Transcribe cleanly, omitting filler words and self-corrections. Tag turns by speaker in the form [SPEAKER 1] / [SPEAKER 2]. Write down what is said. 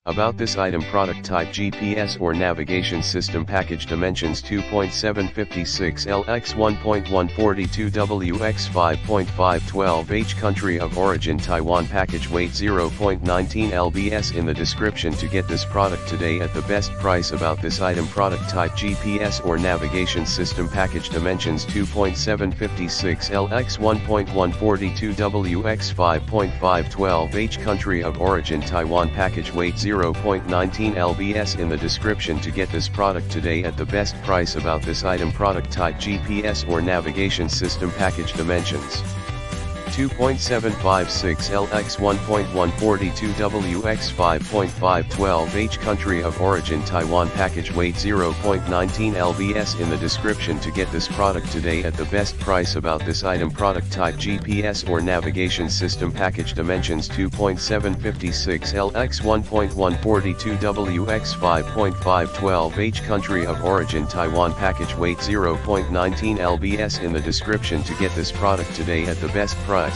[SPEAKER 1] About this item: product type GPS or navigation system, package dimensions 2.756 lx 1.142 wx 5.512 h, country of origin Taiwan, package weight 0.19 lbs. In the description to get this product today at the best price. About this item: product type GPS or navigation system, package dimensions 2.756 lx 1.142 wx 5.512 h, country of origin Taiwan, package weight 0.19 lbs. In the description to get this product today at the best price. About this item: product type GPS or navigation system, package dimensions 2.756 lx 1.142 wx 5.512 h, country of origin Taiwan, package weight 0.19 lbs. In the description to get this product today at the best price. About this item: product type GPS or navigation system, package dimensions 2.756 lx 1.142 wx 5.512 h, country of origin Taiwan, package weight 0.19 lbs. In the description to get this product today at the best price.